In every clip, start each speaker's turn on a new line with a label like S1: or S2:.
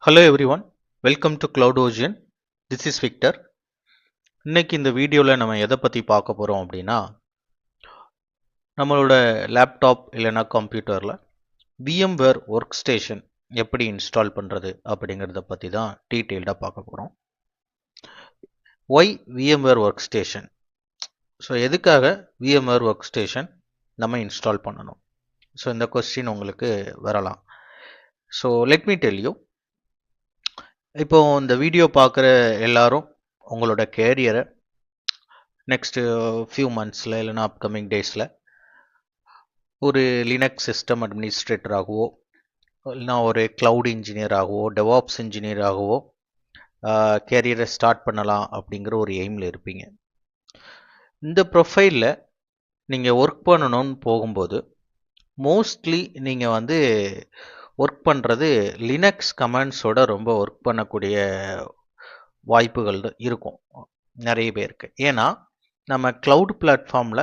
S1: Hello everyone, welcome to Cloud Ocean. This is Victor. இன்னைக்கு இந்த வீடியோவில் நம்ம எதை பற்றி பார்க்க போகிறோம் அப்படின்னா நம்மளோட லேப்டாப் இல்லைனா கம்ப்யூட்டரில் VMware ஒர்க் ஸ்டேஷன் எப்படி இன்ஸ்டால் பண்ணுறது அப்படிங்கிறத பற்றி தான் டீட்டெயில்டாக பார்க்க போகிறோம். Why VMware workstation? So எதுக்காக VMware ஒர்க் ஸ்டேஷன் நம்ம இன்ஸ்டால் பண்ணணும்? ஸோ இந்த கொஸ்டின் உங்களுக்கு வரலாம். So let me tell you. இப்போ இந்த வீடியோ பார்க்குற எல்லாரும் உங்களோட கேரியரை நெக்ஸ்ட்டு ஃபியூ மந்த்ஸில் இல்லைனா அப்கமிங் டேஸில் ஒரு லினக்ஸ் சிஸ்டம் அட்மினிஸ்ட்ரேட்டராகவோ இல்லைனா ஒரு க்ளவுட் இன்ஜினியராகவோ டெவாப்ஸ் இன்ஜினியராகவோ கேரியரை ஸ்டார்ட் பண்ணலாம் அப்படிங்கிற ஒரு எய்மில் இருப்பீங்க. இந்த ப்ரொஃபைலில் நீங்கள் ஒர்க் பண்ணணும்னு போகும்போது மோஸ்ட்லி நீங்கள் ஒர்க் பண்ணுறது லினக்ஸ் கமாண்ட்ஸோட ரொம்ப ஒர்க் பண்ணக்கூடிய வாய்ப்புகள் இருக்கும் நிறைய பேருக்கு. ஏன்னா நம்ம க்ளவுட் பிளாட்ஃபார்மில்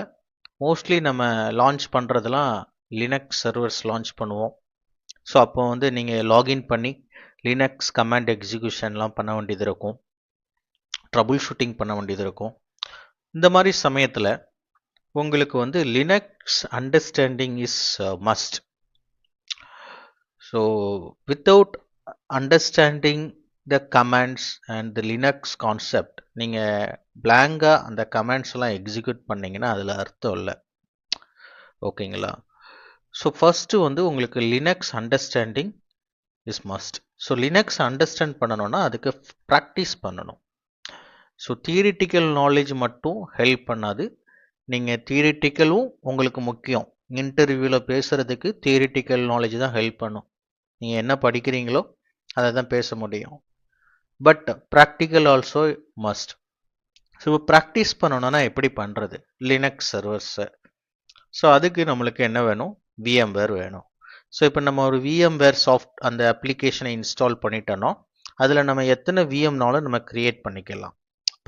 S1: மோஸ்ட்லி நம்ம லான்ச் பண்ணுறதுலாம் லினக்ஸ் சர்வர்ஸ் லான்ச் பண்ணுவோம். ஸோ அப்போ நீங்கள் லாகின் பண்ணி லினக்ஸ் கமாண்ட் எக்ஸிக்யூஷன்லாம் பண்ண வேண்டியது இருக்கும், ட்ரபுள் ஷூட்டிங் பண்ண வேண்டியது இருக்கும். இந்த மாதிரி சமயத்தில் உங்களுக்கு Linux understanding is must. So without understanding the commands and the Linux concept நீங்கள் பிளாங்காக அந்த கமாண்ட்ஸ்லாம் எக்ஸிக்யூட் பண்ணிங்கன்னா அதில் அர்த்தம் இல்லை. ஓகேங்களா? ஸோ ஃபஸ்ட்டு உங்களுக்கு Linux understanding is must. So Linux understand பண்ணணும்னா அதுக்கு ப்ராக்டிஸ் பண்ணணும். ஸோ தியரிட்டிக்கல் நாலேஜ் மட்டும் ஹெல்ப் பண்ணாது. நீங்கள் தியரிட்டிக்கலும் உங்களுக்கு முக்கியம். இன்டர்வியூவில் பேசுகிறதுக்கு தியரிட்டிக்கல் நாலேஜ் தான் ஹெல்ப் பண்ணும். நீங்கள் என்ன படிக்கிறீங்களோ அதை தான் பேச முடியும். But practical also must. So practice பண்ணணும்னா எப்படி பண்ணுறது லினக்ஸ் சர்வர்ஸை? ஸோ அதுக்கு நம்மளுக்கு என்ன வேணும்? VMware வேணும். ஸோ இப்போ நம்ம ஒரு VMware அந்த அப்ளிகேஷனை இன்ஸ்டால் பண்ணிட்டோன்னா அதில் நம்ம எத்தனை VMனாலும் நம்ம க்ரியேட் பண்ணிக்கலாம்,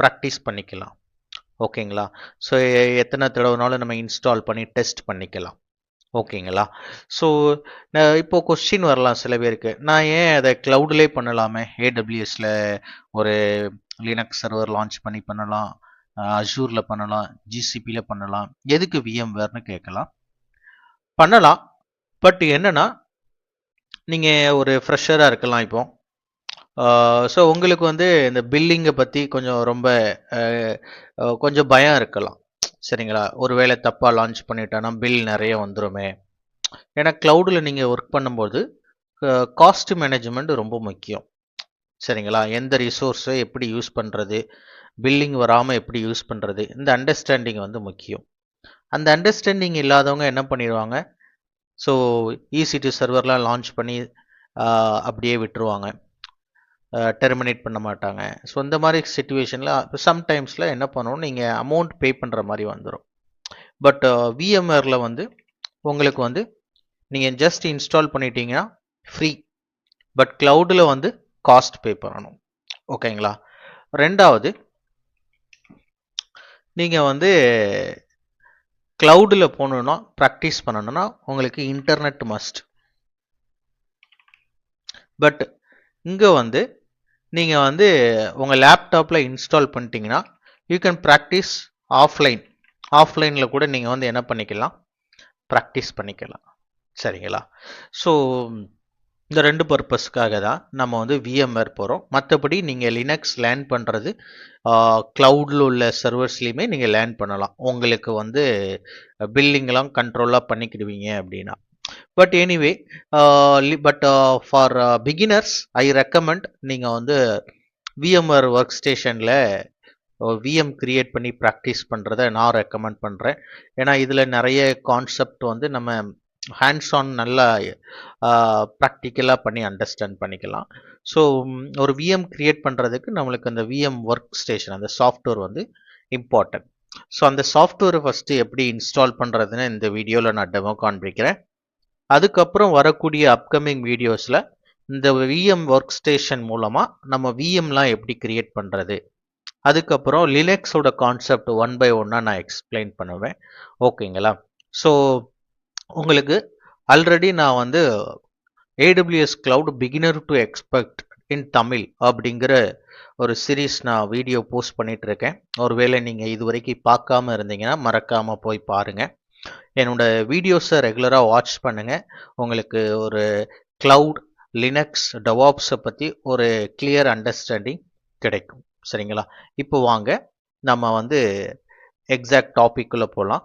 S1: ப்ராக்டிஸ் பண்ணிக்கலாம். ஓகேங்களா? ஸோ எத்தனை தடவைனாலும் நம்ம இன்ஸ்டால் பண்ணி டெஸ்ட் பண்ணிக்கலாம். ஓகேங்களா? ஸோ இப்போ கொஸ்டின் வரலாம் சில பேருக்கு, நான் ஏன் அதை க்ளவுட்லேயே பண்ணலாமே, AWSல ஒரு லினக்ஸ் சர்வர் லான்ச் பண்ணி பண்ணலாம், அஷூரில் பண்ணலாம், GCPயில் பண்ணலாம், எதுக்கு VMwareன்னு கேட்கலாம். பண்ணலாம். பட் என்னன்னா நீங்கள் ஒரு ஃப்ரெஷராக இருக்கலாம் இப்போ. ஸோ உங்களுக்கு இந்த பில்லிங்கை பற்றி கொஞ்சம் பயம் இருக்கலாம். சரிங்களா? ஒருவேளை தப்பாக லான்ச் பண்ணிட்டோன்னா பில் நிறைய வந்துடுமே. ஏன்னா க்ளவுடில் நீங்கள் ஒர்க் பண்ணும்போது காஸ்ட் மேனேஜ்மெண்ட் ரொம்ப முக்கியம். சரிங்களா? எந்த ரிசோர்ஸை எப்படி யூஸ் பண்ணுறது, பில்லிங் வராமல் எப்படி யூஸ் பண்ணுறது, இந்த அண்டர்ஸ்டாண்டிங் முக்கியம். அந்த அண்டர்ஸ்டாண்டிங் இல்லாதவங்க என்ன பண்ணிடுவாங்க, ஸோ EC2 சர்வர்லாம் லான்ச் பண்ணி அப்படியே விட்டுருவாங்க, டெர்மினேட் பண்ண மாட்டாங்க. ஸோ இந்த மாதிரி சிச்சுவேஷனில் சம்டைம்ஸில் என்ன பண்ணணும், நீங்கள் அமௌண்ட் பே பண்ணுற மாதிரி வந்துடும். பட் VMwareல உங்களுக்கு நீங்கள் ஜஸ்ட் இன்ஸ்டால் பண்ணிட்டீங்கன்னா ஃப்ரீ. பட் க்ளவுடில் காஸ்ட் பே பண்ணணும். ஓகேங்களா? ரெண்டாவது, நீங்கள் க்ளவுடில் போகணுன்னா ப்ராக்டிஸ் பண்ணணும்னா உங்களுக்கு இன்டர்நெட் மஸ்ட். பட் இங்கே நீங்கள் உங்கள் லேப்டாப்பில் இன்ஸ்டால் பண்ணிட்டீங்கன்னா யூ கேன் ப்ராக்டிஸ் ஆஃப்லைனில் கூட நீங்கள் என்ன பண்ணிக்கலாம், ப்ராக்டிஸ் பண்ணிக்கலாம். சரிங்களா? ஸோ இந்த ரெண்டு பர்பஸ்க்காக தான் நம்ம VMware போகிறோம். மற்றபடி நீங்கள் லினக்ஸ் லேர்ன் பண்ணுறது க்ளவுடில் உள்ள சர்வர்ஸ்லேயுமே நீங்கள் லேர்ன் பண்ணலாம். உங்களுக்கு பில்லிங்லாம் கண்ட்ரோலாக பண்ணிக்கிடுவீங்க அப்படின்னா. But anyway, for beginners I recommend நீங்கள் VMware ஒர்க் ஸ்டேஷனில் VM கிரியேட் பண்ணி ப்ராக்டிஸ் பண்ணுறதை நான் ரெக்கமெண்ட் பண்ணுறேன். ஏன்னா இதில் நிறைய கான்செப்ட் நம்ம ஹேண்ட்ஸ் ஆன் நல்லா ப்ராக்டிக்கலாக பண்ணி அண்டர்ஸ்டாண்ட் பண்ணிக்கலாம். ஸோ ஒரு VM கிரியேட் பண்ணுறதுக்கு நம்மளுக்கு அந்த VM ஒர்க் ஸ்டேஷன் அந்த சாஃப்ட்வேர் இம்பார்ட்டன்ட். ஸோ அந்த சாஃப்ட்வேரை ஃபஸ்ட்டு எப்படி இன்ஸ்டால் பண்ணுறதுன்னு இந்த வீடியோவில் நான் டெமோ காண்பிக்கிறேன். அதுக்கப்புறம் வரக்கூடிய அப்கமிங் வீடியோஸில் இந்த VM ஒர்க் ஸ்டேஷன் மூலமாக நம்ம VMலாம் எப்படி கிரியேட் பண்ணுறது, அதுக்கப்புறம் லினக்ஸோட கான்செப்ட் 1 by 1 நான் எக்ஸ்பிளைன் பண்ணுவேன். ஓகேங்களா? ஸோ உங்களுக்கு ஆல்ரெடி நான் AWS Cloud beginner to expert இன் தமிழ் அப்படிங்கிற ஒரு சீரீஸ் நான் வீடியோ போஸ்ட் பண்ணிட்டு இருக்கேன். ஒருவேளை நீங்கள் இது வரைக்கும் பார்க்காம இருந்தீங்கன்னா மறக்காமல் போய் பாருங்கள். என்னோட வீடியோஸை ரெகுலராக வாட்ச் பண்ணுங்கள். உங்களுக்கு ஒரு கிளவுட் லினக்ஸ் டெவாப்ஸை பற்றி ஒரு கிளியர் அண்டர்ஸ்டாண்டிங் கிடைக்கும். சரிங்களா? இப்போ வாங்க நம்ம வந்து எக்ஸாக்ட் டாபிக்குள்ளே போகலாம்.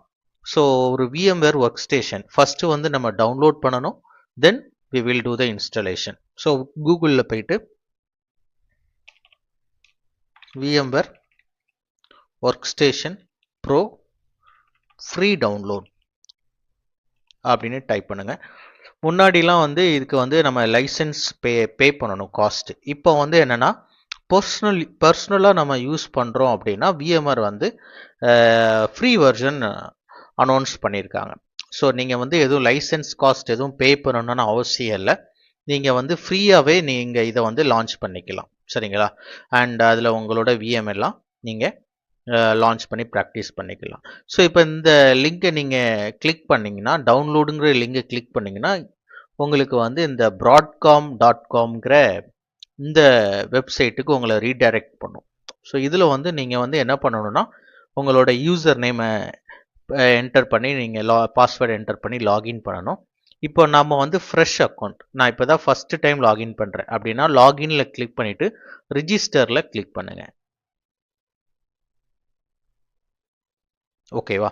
S1: ஸோ ஒரு VMware ஒர்க் ஸ்டேஷன் ஃபஸ்ட்டு வந்து நம்ம டவுன்லோட் பண்ணணும். தென் we will do the installation. So கூகுளில் போயிட்டு VMware Workstation Pro free download அப்படின்னு டைப் பண்ணுங்க. முன்னாடிலாம் வந்து இதுக்கு வந்து நம்ம லைசன்ஸ் பே பண்ணணும் காஸ்ட். இப்போ வந்து என்னன்னா பர்சனலாக நம்ம யூஸ் பண்ணுறோம் அப்படின்னா VMware வந்து ஃப்ரீ வெர்ஷன் அனௌன்ஸ் பண்ணியிருக்காங்க. ஸோ நீங்கள் வந்து எதுவும் லைசன்ஸ் காஸ்ட் எதுவும் பே பண்ணணும்னு அவசியம் இல்லை. நீங்கள் வந்து ஃப்ரீயாகவே நீங்கள் இதை வந்து லான்ச் பண்ணிக்கலாம். சரிங்களா? அண்ட் அதில் உங்களோட VM எல்லாம் நீங்கள் லான்ச் பண்ணி ப்ராக்டிஸ் பண்ணிக்கலாம். ஸோ இப்போ இந்த லிங்கை நீங்கள் கிளிக் பண்ணிங்கன்னா, டவுன்லோடுங்கிற லிங்கை கிளிக் பண்ணிங்கன்னா உங்களுக்கு வந்து இந்த broadcom.comங்கிற இந்த வெப்சைட்டுக்கு உங்களை ரீடைரக்ட் பண்ணும். ஸோ இதில் வந்து நீங்கள் வந்து என்ன பண்ணணும்னா உங்களோட யூசர் நேமை என்டர் பண்ணி நீங்கள் பாஸ்வேர்டு என்டர் பண்ணி லாகின் பண்ணணும். இப்போ நம்ம வந்து ஃப்ரெஷ் அக்கௌண்ட், நான் இப்போ தான் ஃபஸ்ட்டு டைம் லாகின் பண்ணுறேன் அப்படின்னா லாகினில் கிளிக் பண்ணிவிட்டு ரிஜிஸ்டரில் கிளிக் பண்ணுங்க. ஓகேவா?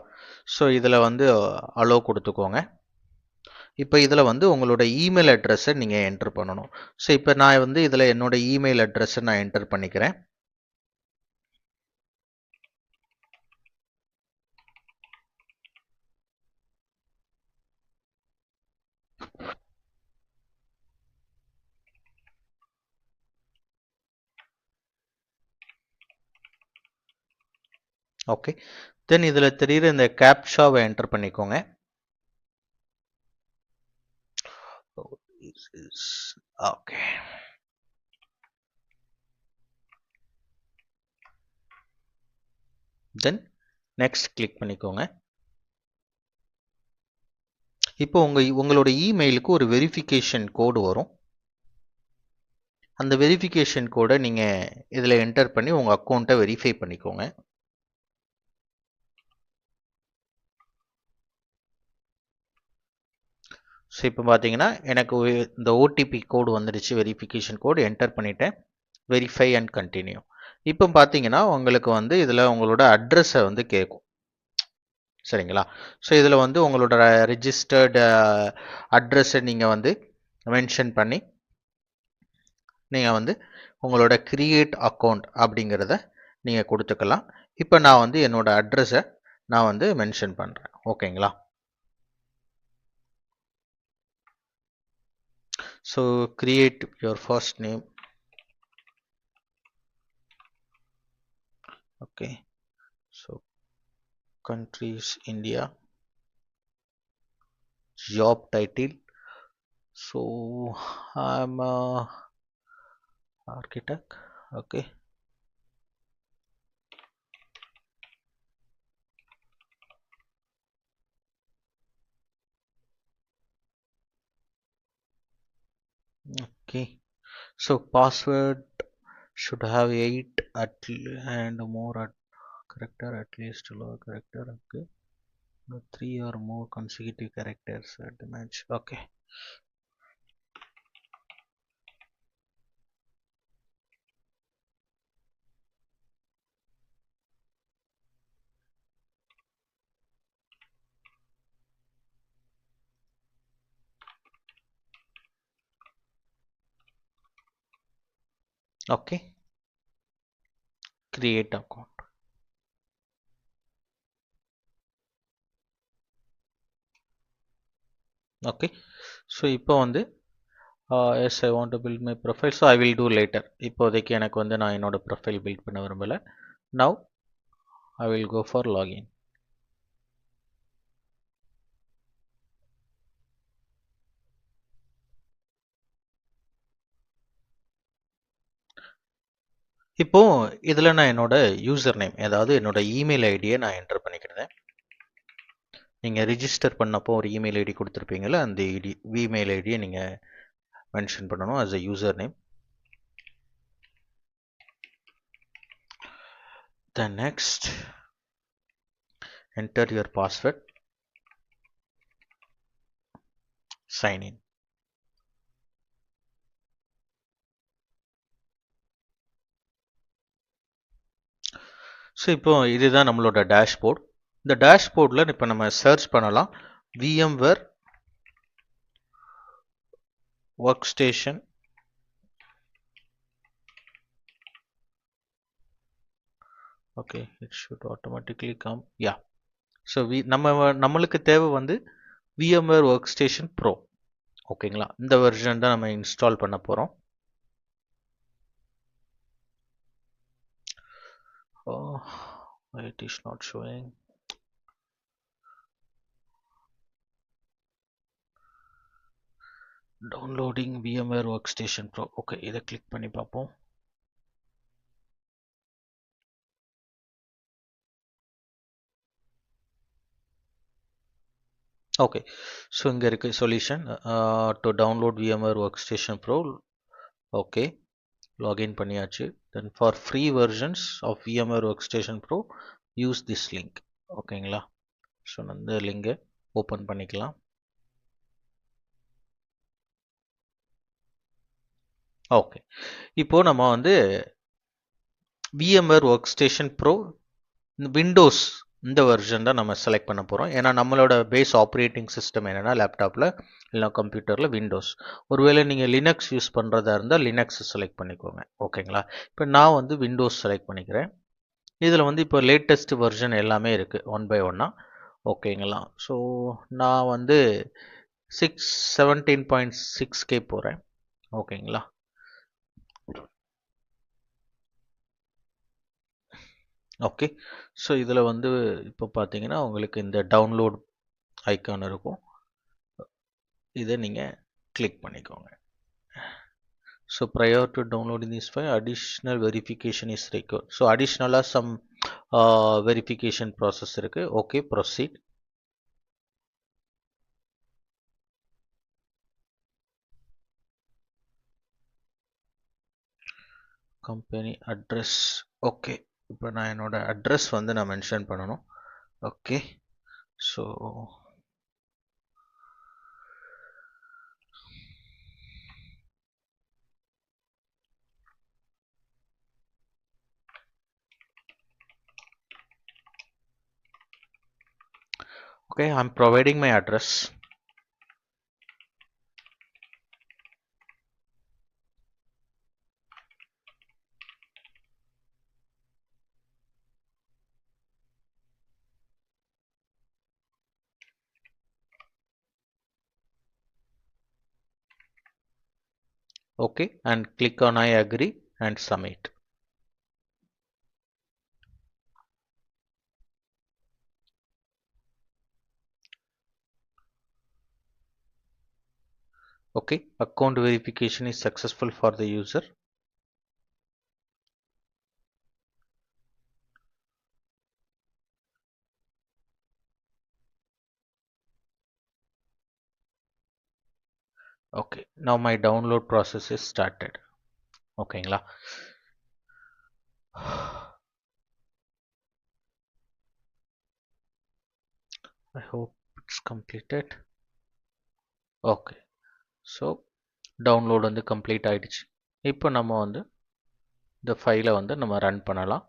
S1: ஸோ இதில் வந்து அலோ கொடுத்துக்கோங்க. இப்போ இதில் வந்து உங்களோட இமெயில் அட்ரஸை நீங்கள் என்டர் பண்ணணும். ஸோ இப்போ நான் வந்து இதில் என்னோட இமெயில் அட்ரஸை நான் என்டர் பண்ணிக்கிறேன். ஓகே, தென் இதில் தெரியுற இந்த கேப்ஷாவை என்டர் பண்ணிக்கோங்க. ஓகே, தென் நெக்ஸ்ட் கிளிக் பண்ணிக்கோங்க. இப்போ உங்களோட இமெயிலுக்கு ஒரு வெரிஃபிகேஷன் கோடு வரும். அந்த வெரிஃபிகேஷன் கோடை நீங்கள் இதில் என்டர் பண்ணி உங்கள் அக்கௌண்ட்டை வெரிஃபை பண்ணிக்கோங்க. ஸோ இப்போ பார்த்தீங்கன்னா எனக்கு இந்த ஓடிபி கோடு வந்துடுச்சு. வெரிஃபிகேஷன் கோடு என்டர் பண்ணிட்டேன். Verify and continue. இப்போ பார்த்தீங்கன்னா உங்களுக்கு வந்து இதில் உங்களோட அட்ரஸை வந்து கேட்கும். சரிங்களா? ஸோ இதில் வந்து உங்களோட ரிஜிஸ்டர்டு அட்ரஸை நீங்கள் வந்து மென்ஷன் பண்ணி நீங்கள் வந்து உங்களோட கிரியேட் அக்கௌண்ட் அப்படிங்கிறத நீங்கள் கொடுத்துக்கலாம். இப்போ நான் வந்து என்னோட அட்ரஸை நான் வந்து மென்ஷன் பண்ணுறேன். ஓகேங்களா? So create your first name. Okay, so country is India, job title, so I'm a architect. Okay, okay, so password should have 8 and more character, at least lower character. Okay, 3 or more consecutive characters at the match. Okay, okay, create account. Okay, so இப்போ வந்து yes, I want to build my profile, so I will do later. இப்போதைக்கு எனக்கு வந்து நான் என்னோட profile build பண்ண விரும்பல. Now I will go for login. இப்போ இதில் நான் என்னோட யூசர் நேம், அதாவது என்னோட இமெயில் ஐடியை நான் என்டர் பண்ணிக்கிறேன். நீங்கள் ரிஜிஸ்டர் பண்ணப்போ ஒரு இமெயில் ஐடி கொடுத்துருப்பீங்களா, அந்த இமெயில் ஐடியை நீங்கள் மென்ஷன் பண்ணணும் as a user name. Then next, enter your password, sign in. So இப்போ இதுதான் நம்மளோட டேஷ்போர்ட். இந்த டேஷ்போர்டில் இப்போ நம்ம சர்ச் பண்ணலாம் VMware Workstation. Okay, it should automatically come. Yeah. So நம்மளுக்கு தேவை வந்து VMware Workstation Pro. ஓகேங்களா, இந்த வெர்ஷன் தான் நம்ம இன்ஸ்டால் பண்ண போகிறோம். Oh, it is not showing. Downloading VMware Workstation Pro. Okay, இதை கிளிக் பண்ணி பார்ப்போம். ஓகே, ஸோ இங்கே இருக்கு solution to download VMware Workstation Pro. Okay, login பண்ணியாச்சு. Then for free versions of VMware Workstation Pro use this link. ஓகேங்களா, so அந்த லிங்கை open பண்ணிக்கலாம். ஓகே, இப்போ நம்ம வந்து VMware Workstation Pro விண்டோஸ் இந்த வெர்ஷன் தான் நம்ம செலக்ட் பண்ண போகிறோம். ஏன்னா நம்மளோட பேஸ் ஆப்ரேட்டிங் சிஸ்டம் என்னென்னா லேப்டாப்பில் இல்லை கம்ப்யூட்டரில் விண்டோஸ். ஒருவேளை நீங்கள் லினக்ஸ் யூஸ் பண்ணுறதா இருந்தால் லினக்ஸ் செலக்ட் பண்ணிக்கோங்க. ஓகேங்களா, இப்போ நான் வந்து விண்டோஸ் செலக்ட் பண்ணிக்கிறேன். இதில் வந்து இப்போ லேட்டஸ்ட் வெர்ஷன் எல்லாமே இருக்குது 1 by 1. ஓகேங்களா, ஸோ நான் வந்து 17.6K போகிறேன். ஓகேங்களா, ஓகே, ஸோ இதில் வந்து இப்போ பார்த்தீங்கன்னா உங்களுக்கு இந்த டவுன்லோட் ஐக்கான் இருக்கும். இதை நீங்கள் கிளிக் பண்ணிக்கோங்க. So prior to downloading this file, additional verification is required. So அடிஷ்னலாக சம் வெரிஃபிகேஷன் ப்ராசஸ் இருக்குது. Okay, proceed. Company address. Okay, இப்போ நான் என்னோட அட்ரஸ் வந்து நான் மென்ஷன் பண்ணணும். Okay, so okay, I'm providing my address. Okay, and click on I agree and submit. Okay, account verification is successful for the user. Okay, now my download process is started. ஓகேங்களா, I hope it's completed. Okay, so download வந்து complete ஆயிடுச்சு. இப்போ நம்ம வந்து இந்த ஃபைலை வந்து நம்ம ரன் பண்ணலாம்.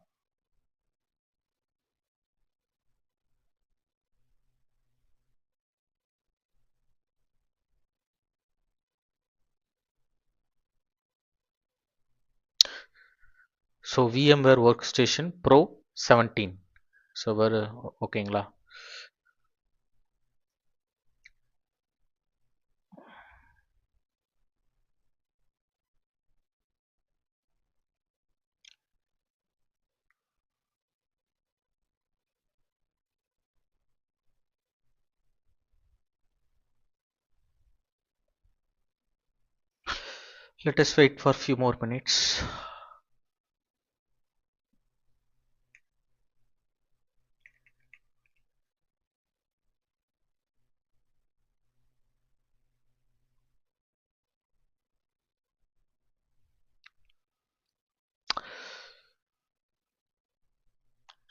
S1: So VMware Workstation Pro 17. So ஓகேங்களா, let us wait for few more minutes.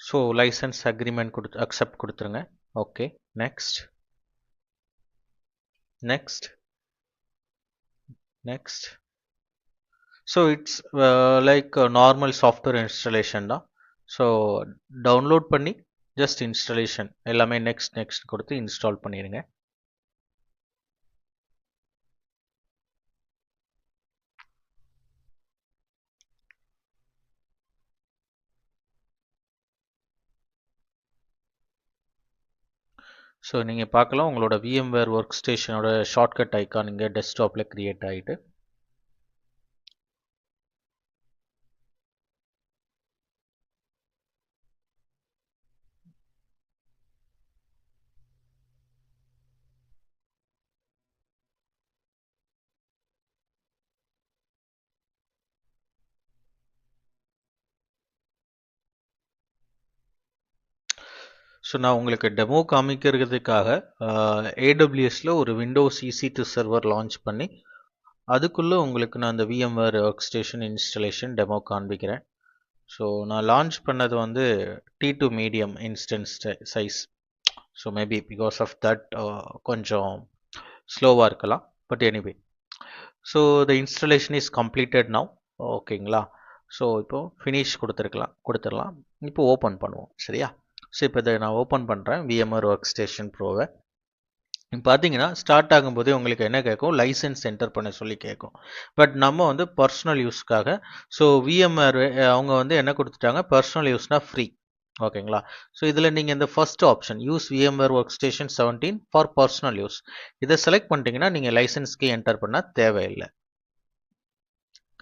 S1: So licence agreement accept கொடுத்துருங்க. Okay, next next next. So it's like normal software installation தான். ஸோ டவுன்லோட் பண்ணி ஜஸ்ட் இன்ஸ்டாலேஷன் எல்லாமே next next கொடுத்து install பண்ணிடுங்க. So நீங்கள் பார்க்கலாம் உங்களோட VMware ஒர்க் ஸ்டேஷனோட ஷார்ட்கட் ஐக்கான் இங்கே டெஸ்க்டாப்பில் க்ரியேட் ஆகிட்டு. ஸோ நான் உங்களுக்கு டெமோ காமிக்கிறதுக்காக AWSல ஒரு விண்டோஸ் EC2 சர்வர் லான்ச் பண்ணி அதுக்குள்ளே உங்களுக்கு நான் அந்த VMware workstation installation demo காண்பிக்கிறேன். ஸோ நான் லான்ச் பண்ணது வந்து T2 medium instance size. So maybe because of that கொஞ்சம் ஸ்லோவாக இருக்கலாம். But anyway, so the installation is completed now. ஓகேங்களா? ஸோ இப்போது ஃபினிஷ் கொடுத்துடலாம். இப்போ ஓப்பன் பண்ணுவோம். சரியா? ஸோ இப்போ இதை நான் ஓப்பன் பண்ணுறேன் VMware ஒர்க் ஸ்டேஷன் ப்ரோவை. பார்த்தீங்கன்னா ஸ்டார்ட் ஆகும்போதே உங்களுக்கு என்ன கேட்கும், லைசன்ஸ் என்டர் பண்ண சொல்லி கேட்கும். பட் நம்ம வந்து பர்சனல் யூஸ்க்காக, ஸோ VMware அவங்க வந்து என்ன கொடுத்துட்டாங்க, பர்சனல் யூஸ்னால் ஃப்ரீ. ஓகேங்களா? ஸோ இதில் நீங்கள் இந்த first option use VMware work station 17 for personal use இதை செலக்ட் பண்ணிட்டீங்கன்னா நீங்கள் லைசன்ஸ்க்கு என்டர் பண்ண தேவையில்லை.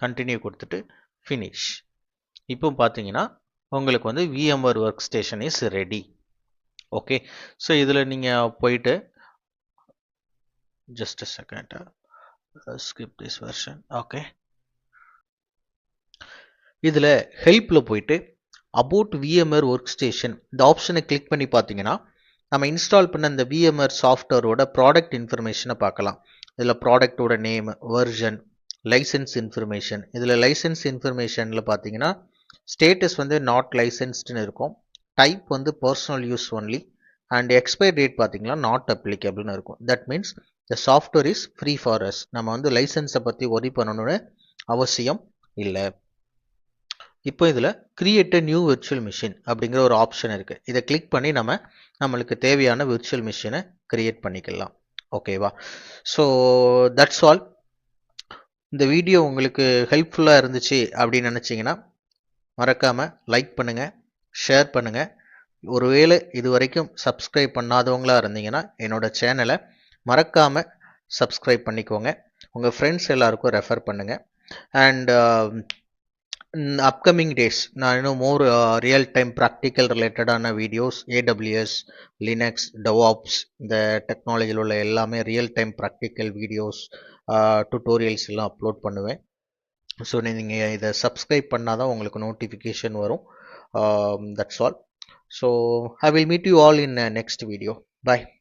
S1: கண்டினியூ கொடுத்துட்டு ஃபினிஷ். இப்போ பார்த்தீங்கன்னா உங்களுக்கு வந்து VMware work station is ready. Okay, so இதில் நீங்கள் போயிட்டு just a second, skip this version. okay, இதில் ஹெல்ப்பில் போயிட்டு about VMware ஒர்க் ஸ்டேஷன் இந்த ஆப்ஷனை கிளிக் பண்ணி பார்த்தீங்கன்னா நம்ம இன்ஸ்டால் பண்ண இந்த VMware சாஃப்ட்வேரோட ப்ராடக்ட் இன்ஃபர்மேஷனை பார்க்கலாம். இதில் ப்ராடக்டோட நேம், வெர்ஷன், லைசன்ஸ் இன்ஃபர்மேஷன். இதில் லைசன்ஸ் இன்ஃபர்மேஷனில் பார்த்தீங்கன்னா ஸ்டேட்டஸ் வந்து நாட் லைசன்ஸ்டுன்னு இருக்கும், டைப் வந்து personal use only, and expiry date பார்த்தீங்கன்னா நாட் அப்ளிகபிள்னு இருக்கும். That means the software is free for us. நம்ம வந்து லைசன்ஸை பற்றி ஒரி பண்ணணும்னு அவசியம் இல்லை. இப்போ இதில் create a new virtual machine அப்படிங்கிற ஒரு ஆப்ஷன் இருக்குது. இதை கிளிக் பண்ணி நம்மளுக்கு தேவையான விர்ச்சுவல் மிஷினை கிரியேட் பண்ணிக்கலாம். ஓகேவா? So that's all. இந்த வீடியோ உங்களுக்கு ஹெல்ப்ஃபுல்லாக இருந்துச்சு அப்படின்னு நினச்சிங்கன்னா மறக்காமல் லைக் பண்ணுங்கள், ஷேர் பண்ணுங்கள். ஒருவேளை இது வரைக்கும் சப்ஸ்கிரைப் பண்ணாதவங்களாக இருந்தீங்கன்னா என்னோடய சேனலை மறக்காமல் சப்ஸ்கிரைப் பண்ணிக்கோங்க. உங்கள் ஃப்ரெண்ட்ஸ் எல்லாருக்கும் ரெஃபர் பண்ணுங்கள். அண்ட் அப்கமிங் டேஸ் நான் இன்னும் மோர் ரியல் டைம் ப்ராக்டிக்கல் ரிலேட்டடான வீடியோஸ், AWS, லினக்ஸ், டெவாப்ஸ், இந்த டெக்னாலஜியில் உள்ள எல்லாமே real time practical videos, tutorials எல்லாம் அப்லோட் பண்ணுவேன். ஸோ நீங்கள் இதை சப்ஸ்கிரைப் பண்ணால் தான் உங்களுக்கு நோட்டிஃபிகேஷன் வரும். That's all. So I will meet you all in next video. Bye.